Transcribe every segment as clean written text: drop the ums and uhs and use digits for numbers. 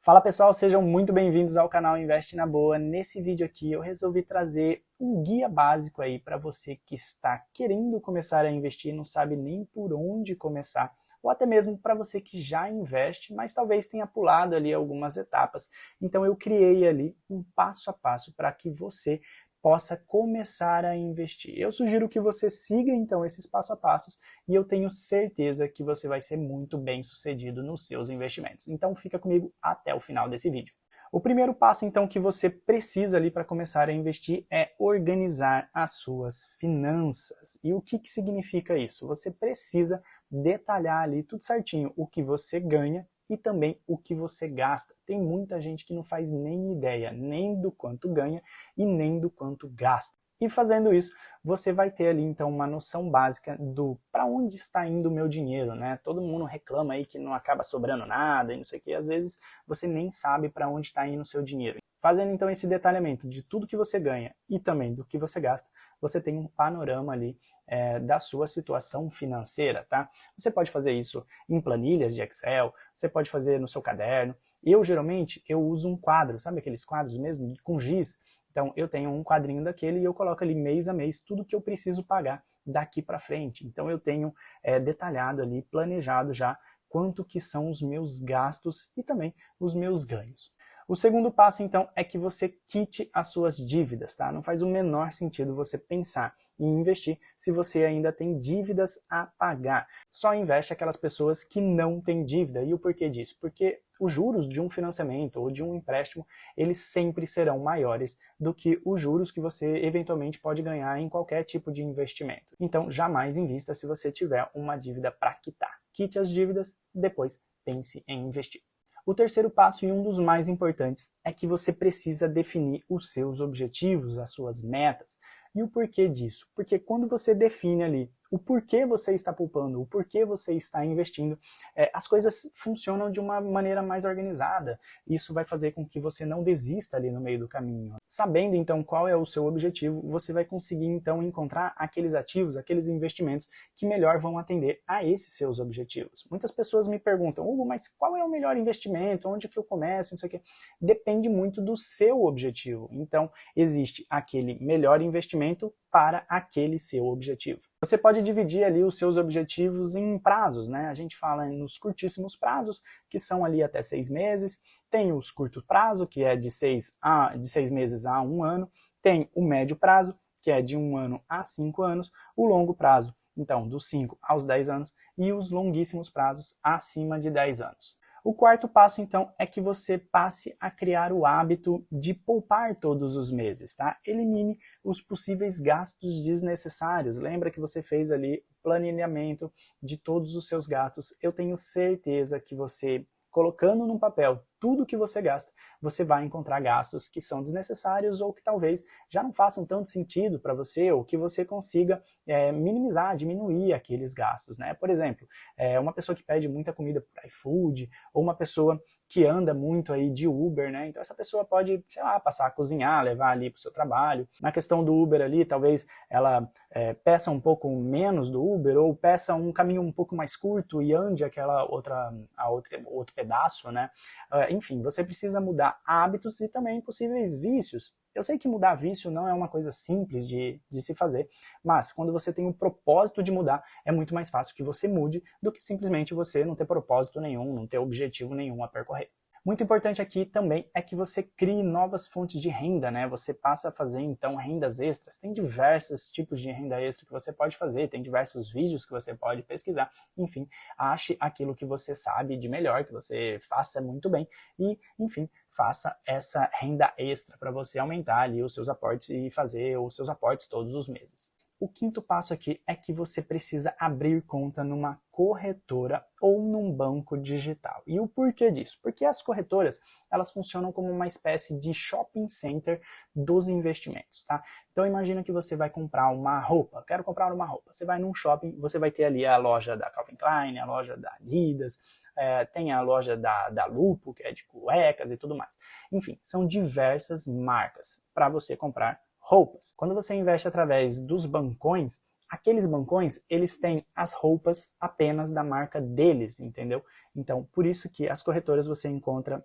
Fala pessoal, sejam muito bem-vindos ao canal Investe na Boa. Nesse vídeo aqui eu resolvi trazer um guia básico aí para você que está querendo começar a investir, não sabe nem por onde começar, ou até mesmo para você que já investe, mas talvez tenha pulado ali algumas etapas. Então eu criei ali um passo a passo para que você possa começar a investir. Eu sugiro que você siga então esses passo a passos e eu tenho certeza que você vai ser muito bem sucedido nos seus investimentos. Então fica comigo até o final desse vídeo. O primeiro passo então que você precisa ali para começar a investir é organizar as suas finanças. E o que significa isso? Você precisa detalhar ali tudo certinho o que você ganha e também o que você gasta. Tem muita gente que não faz nem ideia, nem do quanto ganha e nem do quanto gasta. E fazendo isso, você vai ter ali então uma noção básica do para onde está indo o meu dinheiro, né? Todo mundo reclama aí que não acaba sobrando nada e não sei o que, às vezes você nem sabe para onde está indo o seu dinheiro. Fazendo então esse detalhamento de tudo que você ganha e também do que você gasta, você tem um panorama ali da sua situação financeira, tá? Você pode fazer isso em planilhas de Excel, você pode fazer no seu caderno. Eu geralmente uso um quadro, sabe aqueles quadros mesmo com giz? Então eu tenho um quadrinho daquele e eu coloco ali mês a mês tudo que eu preciso pagar daqui para frente. Então eu tenho detalhado ali, planejado já quanto que são os meus gastos e também os meus ganhos. O segundo passo, então, é que você quite as suas dívidas, tá? Não faz o menor sentido você pensar em investir se você ainda tem dívidas a pagar. Só investe aquelas pessoas que não têm dívida. E o porquê disso? Porque os juros de um financiamento ou de um empréstimo, eles sempre serão maiores do que os juros que você eventualmente pode ganhar em qualquer tipo de investimento. Então, jamais invista se você tiver uma dívida para quitar. Quite as dívidas, depois pense em investir. O terceiro passo, e um dos mais importantes, é que você precisa definir os seus objetivos, as suas metas. E o porquê disso? Porque quando você define ali o porquê você está poupando, o porquê você está investindo, as coisas funcionam de uma maneira mais organizada. Isso vai fazer com que você não desista ali no meio do caminho. Sabendo então qual é o seu objetivo, você vai conseguir então encontrar aqueles ativos, aqueles investimentos que melhor vão atender a esses seus objetivos. Muitas pessoas me perguntam, Hugo, mas qual é o melhor investimento? Onde que eu começo? Não sei o quê. Depende muito do seu objetivo. Então, existe aquele melhor investimento para aquele seu objetivo. Você pode dividir ali os seus objetivos em prazos, né? A gente fala nos curtíssimos prazos, que são ali até 6 meses, tem os curto prazo, que é de 6 meses a 1 ano, tem o médio prazo, que é de 1 ano a 5 anos, o longo prazo, então, dos 5 aos 10 anos, e os longuíssimos prazos acima de 10 anos. O quarto passo, então, é que você passe a criar o hábito de poupar todos os meses, tá? Elimine os possíveis gastos desnecessários. Lembra que você fez ali o planejamento de todos os seus gastos. Eu tenho certeza que você, colocando no papel tudo que você gasta, você vai encontrar gastos que são desnecessários ou que talvez já não façam tanto sentido para você, ou que você consiga minimizar, diminuir aqueles gastos, né? Por exemplo, uma pessoa que pede muita comida por iFood, ou uma pessoa que anda muito aí de Uber, né? Então essa pessoa pode, sei lá, passar a cozinhar, levar ali para o seu trabalho. Na questão do Uber ali, talvez ela peça um pouco menos do Uber, ou peça um caminho um pouco mais curto e ande outro pedaço, né? Enfim, você precisa mudar hábitos e também possíveis vícios. Eu sei que mudar vício não é uma coisa simples de se fazer, mas quando você tem um propósito de mudar, é muito mais fácil que você mude do que simplesmente você não ter propósito nenhum, não ter objetivo nenhum a percorrer. Muito importante aqui também é que você crie novas fontes de renda, né? Você passa a fazer então rendas extras. Tem diversos tipos de renda extra que você pode fazer, tem diversos vídeos que você pode pesquisar. Enfim, ache aquilo que você sabe de melhor, que você faça muito bem e, enfim, faça essa renda extra para você aumentar ali os seus aportes e fazer os seus aportes todos os meses. O quinto passo aqui é que você precisa abrir conta numa corretora ou num banco digital. E o porquê disso? Porque as corretoras, elas funcionam como uma espécie de shopping center dos investimentos, tá? Então imagina que você vai comprar uma roupa, quero comprar uma roupa. Você vai num shopping, você vai ter ali a loja da Calvin Klein, a loja da Adidas, tem a loja da Lupo, que é de cuecas e tudo mais. Enfim, são diversas marcas para você comprar roupas. Quando você investe através dos bancões, aqueles bancões, eles têm as roupas apenas da marca deles, entendeu? Então, por isso que as corretoras você encontra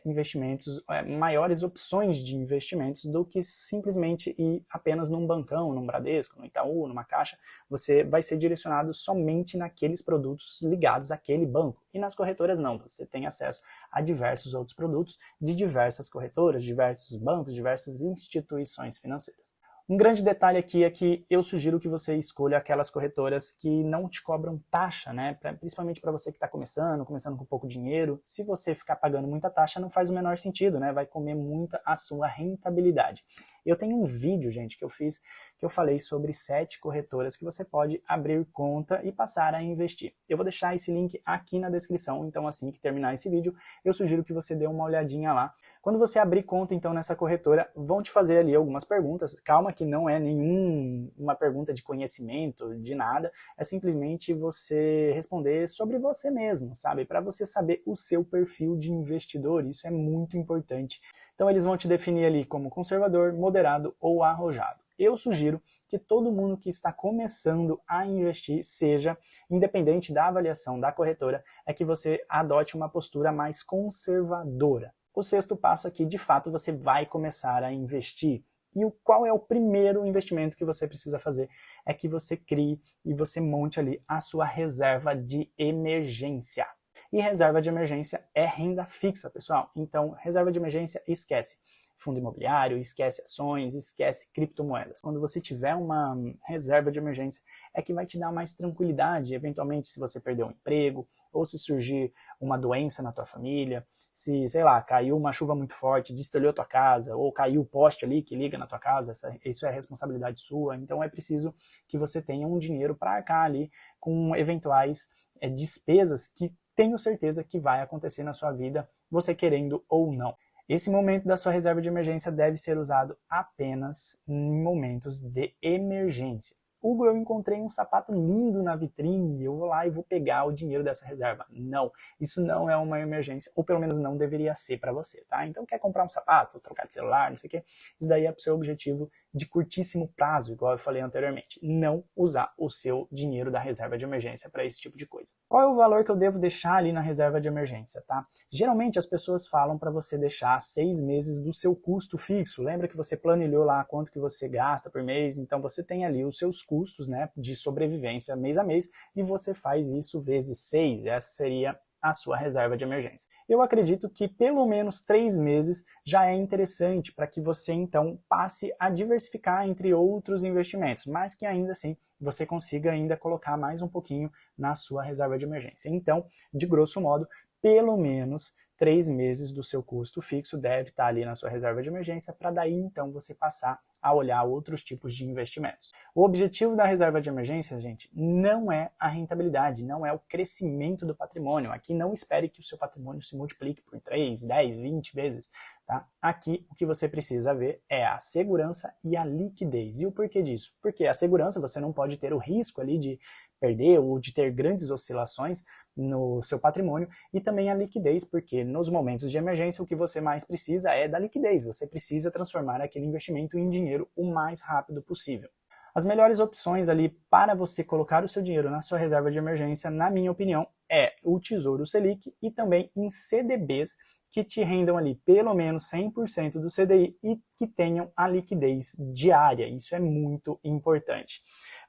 investimentos, maiores opções de investimentos do que simplesmente ir apenas num bancão, num Bradesco, no Itaú, numa Caixa. Você vai ser direcionado somente naqueles produtos ligados àquele banco. E nas corretoras não, você tem acesso a diversos outros produtos de diversas corretoras, diversos bancos, diversas instituições financeiras. Um grande detalhe aqui é que eu sugiro que você escolha aquelas corretoras que não te cobram taxa, né? Principalmente para você que está começando com pouco dinheiro. Se você ficar pagando muita taxa, não faz o menor sentido, né? Vai comer muita a sua rentabilidade. Eu tenho um vídeo, gente, que eu fiz, que eu falei sobre 7 corretoras que você pode abrir conta e passar a investir. Eu vou deixar esse link aqui na descrição, então assim que terminar esse vídeo, eu sugiro que você dê uma olhadinha lá. Quando você abrir conta, então, nessa corretora, vão te fazer ali algumas perguntas. Calma que não é nenhuma pergunta de conhecimento, de nada. É simplesmente você responder sobre você mesmo, sabe? Para você saber o seu perfil de investidor. Isso é muito importante. Então, eles vão te definir ali como conservador, moderado ou arrojado. Eu sugiro que todo mundo que está começando a investir seja, independente da avaliação da corretora, é que você adote uma postura mais conservadora. O 6º passo aqui, de fato, você vai começar a investir. E qual é o primeiro investimento que você precisa fazer? É que você crie e você monte ali a sua reserva de emergência. E reserva de emergência é renda fixa, pessoal. Então, reserva de emergência, esquece fundo imobiliário, esquece ações, esquece criptomoedas. Quando você tiver uma reserva de emergência, é que vai te dar mais tranquilidade, eventualmente se você perder um emprego, ou se surgir uma doença na tua família, se, sei lá, caiu uma chuva muito forte, destruiu a tua casa, ou caiu o poste ali que liga na tua casa, isso é responsabilidade sua, então é preciso que você tenha um dinheiro para arcar ali com eventuais despesas que tenho certeza que vai acontecer na sua vida, você querendo ou não. Esse momento da sua reserva de emergência deve ser usado apenas em momentos de emergência. Hugo, eu encontrei um sapato lindo na vitrine, eu vou lá e vou pegar o dinheiro dessa reserva. Não, isso não é uma emergência, ou pelo menos não deveria ser para você, tá? Então quer comprar um sapato, trocar de celular, não sei o quê, isso daí é para o seu objetivo de curtíssimo prazo, igual eu falei anteriormente. Não usar o seu dinheiro da reserva de emergência para esse tipo de coisa. Qual é o valor que eu devo deixar ali na reserva de emergência, tá? Geralmente as pessoas falam para você deixar 6 meses do seu custo fixo. Lembra que você planilhou lá quanto que você gasta por mês? Então você tem ali os seus custos, né, de sobrevivência mês a mês e você faz isso vezes 6. Essa seria a sua reserva de emergência. Eu acredito que pelo menos 3 meses já é interessante para que você então passe a diversificar entre outros investimentos, mas que ainda assim você consiga ainda colocar mais um pouquinho na sua reserva de emergência. Então, de grosso modo, pelo menos 3 meses do seu custo fixo deve estar ali na sua reserva de emergência para daí então você passar a olhar outros tipos de investimentos. O objetivo da reserva de emergência, gente, não é a rentabilidade, não é o crescimento do patrimônio. Aqui não espere que o seu patrimônio se multiplique por 3, 10, 20 vezes. Tá? Aqui o que você precisa ver é a segurança e a liquidez. E o porquê disso? Porque a segurança você não pode ter o risco ali de perder ou de ter grandes oscilações no seu patrimônio, e também a liquidez, porque nos momentos de emergência o que você mais precisa é da liquidez, você precisa transformar aquele investimento em dinheiro o mais rápido possível. As melhores opções ali para você colocar o seu dinheiro na sua reserva de emergência, na minha opinião, é o Tesouro Selic e também em CDBs que te rendam ali pelo menos 100% do CDI e que tenham a liquidez diária. Isso é muito importante.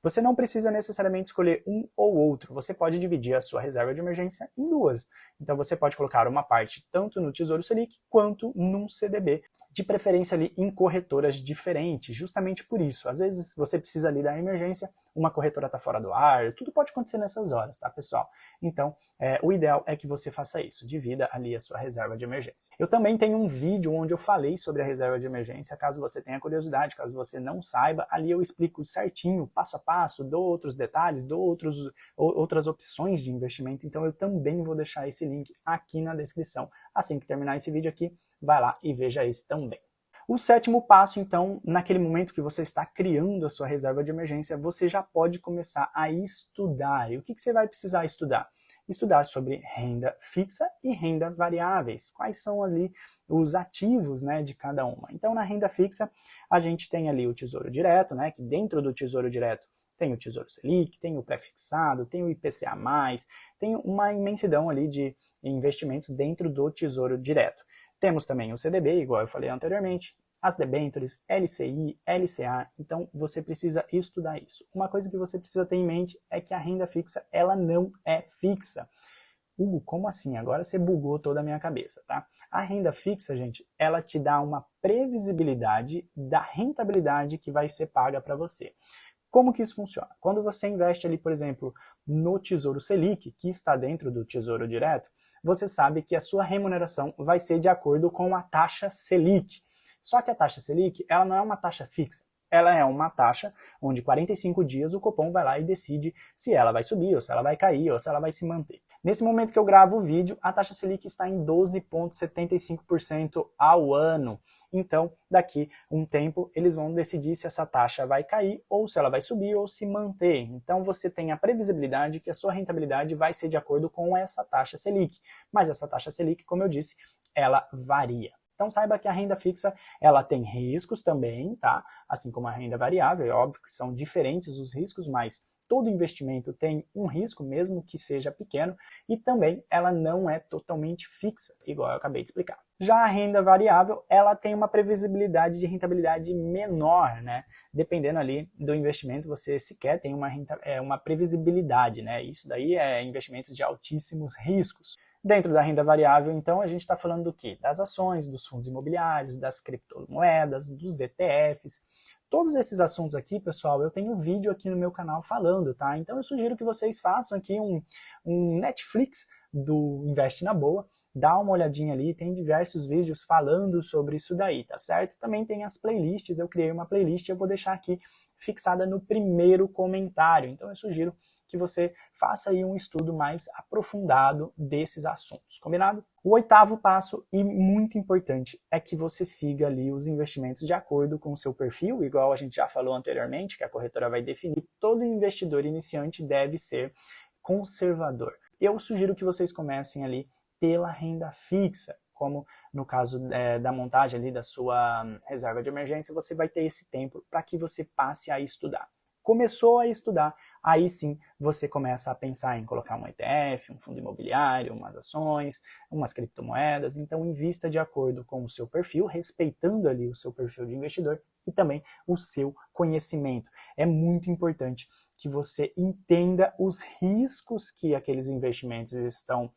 Você não precisa necessariamente escolher um ou outro, você pode dividir a sua reserva de emergência em duas. Então você pode colocar uma parte tanto no Tesouro Selic quanto num CDB, de preferência ali em corretoras diferentes, justamente por isso. Às vezes você precisa ali da emergência, uma corretora está fora do ar, tudo pode acontecer nessas horas, tá, pessoal? Então, o ideal é que você faça isso, divida ali a sua reserva de emergência. Eu também tenho um vídeo onde eu falei sobre a reserva de emergência, caso você tenha curiosidade, caso você não saiba, ali eu explico certinho, passo a passo, dou outros detalhes, dou outras opções de investimento, então eu também vou deixar esse link aqui na descrição. Assim que terminar esse vídeo aqui, vai lá e veja esse também. O 7º passo, então, naquele momento que você está criando a sua reserva de emergência, você já pode começar a estudar. E o que você vai precisar estudar? Estudar sobre renda fixa e renda variáveis. Quais são ali os ativos, né, de cada uma. Então, na renda fixa, a gente tem ali o Tesouro Direto, né, que dentro do Tesouro Direto tem o Tesouro Selic, tem o pré-fixado, tem o IPCA+, tem uma imensidão ali de investimentos dentro do Tesouro Direto. Temos também o CDB, igual eu falei anteriormente, as debêntures, LCI, LCA, então você precisa estudar isso. Uma coisa que você precisa ter em mente é que a renda fixa, ela não é fixa. Hugo, como assim? Agora você bugou toda a minha cabeça, tá? A renda fixa, gente, ela te dá uma previsibilidade da rentabilidade que vai ser paga para você. Como que isso funciona? Quando você investe ali, por exemplo, no Tesouro Selic, que está dentro do Tesouro Direto, você sabe que a sua remuneração vai ser de acordo com a taxa Selic. Só que a taxa Selic, ela não é uma taxa fixa. Ela é uma taxa onde 45 dias o Copom vai lá e decide se ela vai subir, ou se ela vai cair, ou se ela vai se manter. Nesse momento que eu gravo o vídeo, a taxa Selic está em 12,75% ao ano. Então, daqui um tempo, eles vão decidir se essa taxa vai cair, ou se ela vai subir, ou se manter. Então, você tem a previsibilidade que a sua rentabilidade vai ser de acordo com essa taxa Selic. Mas essa taxa Selic, como eu disse, ela varia. Então saiba que a renda fixa, ela tem riscos também, tá? Assim como a renda variável, é óbvio que são diferentes os riscos, mas todo investimento tem um risco, mesmo que seja pequeno, e também ela não é totalmente fixa, igual eu acabei de explicar. Já a renda variável, ela tem uma previsibilidade de rentabilidade menor, né? Dependendo ali do investimento, você sequer tem uma previsibilidade, né? Isso daí é investimentos de altíssimos riscos. Dentro da renda variável, então, a gente está falando do quê? Das ações, dos fundos imobiliários, das criptomoedas, dos ETFs. Todos esses assuntos aqui, pessoal, eu tenho um vídeo aqui no meu canal falando, tá? Então eu sugiro que vocês façam aqui um Netflix do Investe na Boa, dá uma olhadinha ali, tem diversos vídeos falando sobre isso daí, tá certo? Também tem as playlists, eu criei uma playlist, eu vou deixar aqui fixada no primeiro comentário. Então eu sugiro que você faça aí um estudo mais aprofundado desses assuntos, combinado? O oitavo passo, e muito importante, é que você siga ali os investimentos de acordo com o seu perfil, igual a gente já falou anteriormente, que a corretora vai definir. Todo investidor iniciante deve ser conservador. Eu sugiro que vocês comecem ali pela renda fixa, como no caso da montagem ali da sua reserva de emergência, você vai ter esse tempo para que você passe a estudar. Começou a estudar, aí sim você começa a pensar em colocar um ETF, um fundo imobiliário, umas ações, umas criptomoedas. Então invista de acordo com o seu perfil, respeitando ali o seu perfil de investidor e também o seu conhecimento. É muito importante que você entenda os riscos que aqueles investimentos estão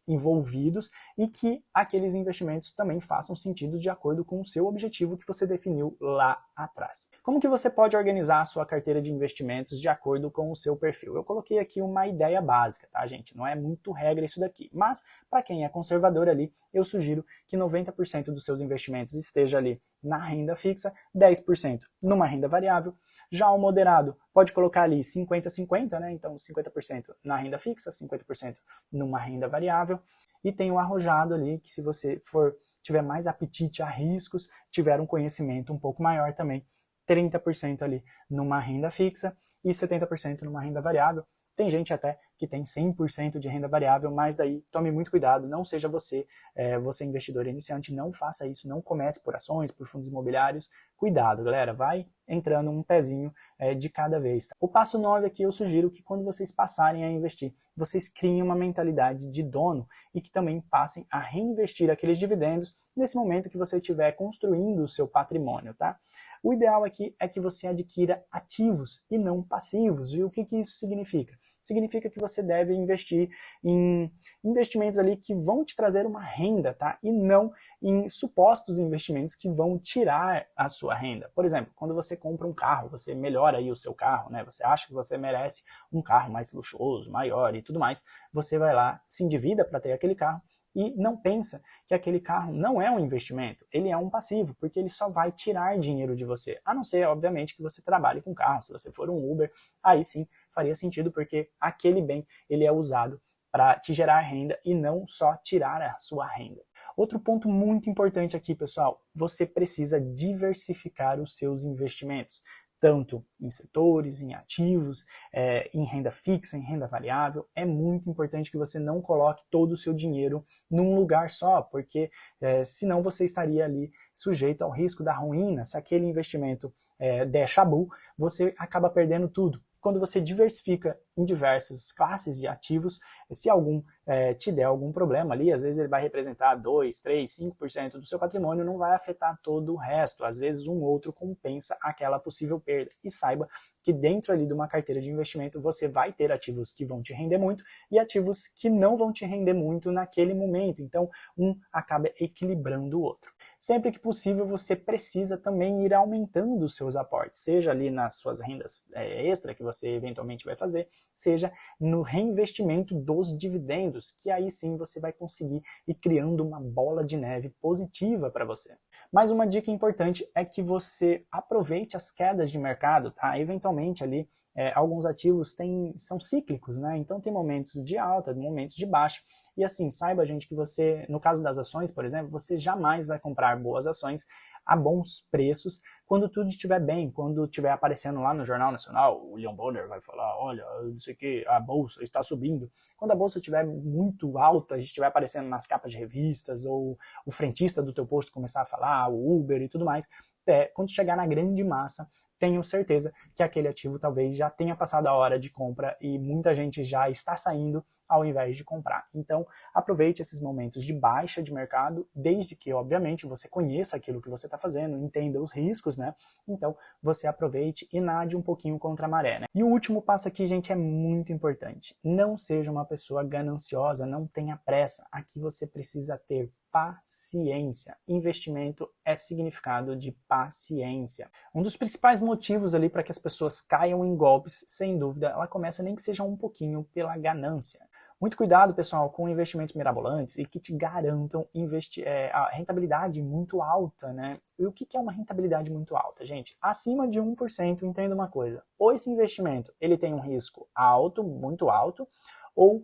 envolvidos e que aqueles investimentos também façam sentido de acordo com o seu objetivo que você definiu lá atrás. Como que você pode organizar a sua carteira de investimentos de acordo com o seu perfil? Eu coloquei aqui uma ideia básica, tá, gente? Não é muito regra isso daqui, mas para quem é conservador ali, eu sugiro que 90% dos seus investimentos esteja ali na renda fixa, 10% numa renda variável. Já o moderado pode colocar ali 50-50, né? Então 50% na renda fixa, 50% numa renda variável. E tem o arrojado ali, que se você tiver mais apetite a riscos, tiver um conhecimento um pouco maior também, 30% ali numa renda fixa e 70% numa renda variável. Tem gente até que tem 100% de renda variável, mas daí tome muito cuidado, não seja você, você investidor iniciante, não faça isso, não comece por ações, por fundos imobiliários. Cuidado, galera, vai entrando um pezinho de cada vez. Tá? O passo 9 aqui eu sugiro que quando vocês passarem a investir, vocês criem uma mentalidade de dono e que também passem a reinvestir aqueles dividendos nesse momento que você estiver construindo o seu patrimônio, tá? O ideal aqui é que você adquira ativos e não passivos. E o que isso significa? Significa que você deve investir em investimentos ali que vão te trazer uma renda, tá? E não em supostos investimentos que vão tirar a sua renda. Por exemplo, quando você compra um carro, você melhora aí o seu carro, né? Você acha que você merece um carro mais luxuoso, maior e tudo mais. Você vai lá, se endivida para ter aquele carro e não pensa que aquele carro não é um investimento, ele é um passivo, porque ele só vai tirar dinheiro de você. A não ser, obviamente, que você trabalhe com carro. Se você for um Uber, aí sim faria sentido, porque aquele bem ele é usado para te gerar renda e não só tirar a sua renda. Outro ponto muito importante aqui, pessoal, você precisa diversificar os seus investimentos, tanto em setores, em ativos, em renda fixa, em renda variável. É muito importante que você não coloque todo o seu dinheiro num lugar só, porque senão você estaria ali sujeito ao risco da ruína. Se aquele investimento der chabu, você acaba perdendo tudo. Quando você diversifica em diversas classes de ativos, se algum te der algum problema ali, às vezes ele vai representar 2, 3, 5% do seu patrimônio, não vai afetar todo o resto, às vezes um outro compensa aquela possível perda. E saiba que dentro ali de uma carteira de investimento você vai ter ativos que vão te render muito e ativos que não vão te render muito naquele momento, então um acaba equilibrando o outro. Sempre que possível você precisa também ir aumentando os seus aportes, seja ali nas suas rendas extra que você eventualmente vai fazer, seja no reinvestimento dos dividendos, que aí sim você vai conseguir ir criando uma bola de neve positiva para você. Mas uma dica importante é que você aproveite as quedas de mercado, tá? Eventualmente ali, alguns ativos são cíclicos, né? Então tem momentos de alta, momentos de baixa. E assim, saiba, gente, que você, no caso das ações, por exemplo, você jamais vai comprar boas ações a bons preços quando tudo estiver bem, quando estiver aparecendo lá no Jornal Nacional, o William Bonner vai falar, olha, não sei o que, a bolsa está subindo. Quando a bolsa estiver muito alta, estiver aparecendo nas capas de revistas, ou o frentista do teu posto começar a falar, o Uber e tudo mais, quando chegar na grande massa, tenho certeza que aquele ativo talvez já tenha passado a hora de compra e muita gente já está saindo ao invés de comprar. Então, aproveite esses momentos de baixa de mercado, desde que, obviamente, você conheça aquilo que você está fazendo, entenda os riscos, né? Então, você aproveite e nade um pouquinho contra a maré, né? E o último passo aqui, gente, é muito importante. Não seja uma pessoa gananciosa, não tenha pressa. Aqui você precisa ter paciência. Investimento é significado de paciência. Um dos principais motivos ali para que as pessoas caiam em golpes, sem dúvida, ela começa nem que seja um pouquinho pela ganância. Muito cuidado, pessoal, com investimentos mirabolantes e que te garantam a rentabilidade muito alta, né? E o que é uma rentabilidade muito alta, gente? Acima de 1%, entenda uma coisa. Ou esse investimento ele tem um risco alto, muito alto, ou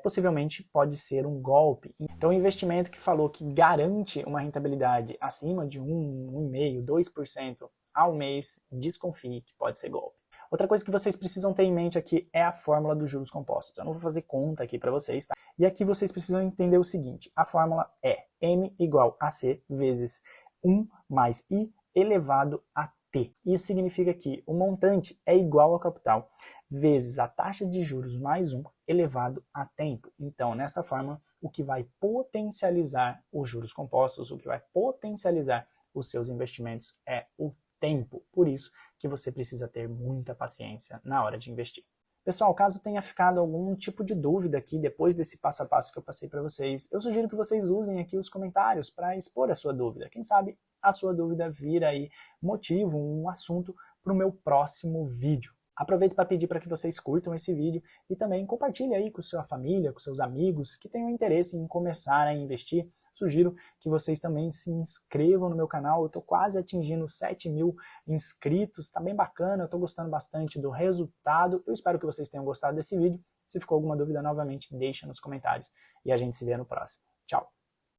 possivelmente pode ser um golpe. Então, o investimento que falou que garante uma rentabilidade acima de 1,5%, 2% ao mês, desconfie que pode ser golpe. Outra coisa que vocês precisam ter em mente aqui é a fórmula dos juros compostos. Eu não vou fazer conta aqui para vocês, tá? E aqui vocês precisam entender o seguinte, a fórmula é M igual a C vezes 1 mais I elevado a T. Isso significa que o montante é igual ao capital vezes a taxa de juros mais 1 elevado a tempo. Então, nessa forma, o que vai potencializar os juros compostos, o que vai potencializar os seus investimentos é o tempo. Por isso que você precisa ter muita paciência na hora de investir. Pessoal, caso tenha ficado algum tipo de dúvida aqui depois desse passo a passo que eu passei para vocês, eu sugiro que vocês usem aqui os comentários para expor a sua dúvida. Quem sabe a sua dúvida vira aí motivo, um assunto para o meu próximo vídeo. Aproveito para pedir para que vocês curtam esse vídeo e também compartilhem aí com sua família, com seus amigos que tenham interesse em começar a investir. Sugiro que vocês também se inscrevam no meu canal, eu estou quase atingindo 7.000 inscritos, está bem bacana, eu estou gostando bastante do resultado. Eu espero que vocês tenham gostado desse vídeo. Se ficou alguma dúvida, novamente, deixa nos comentários e a gente se vê no próximo. Tchau!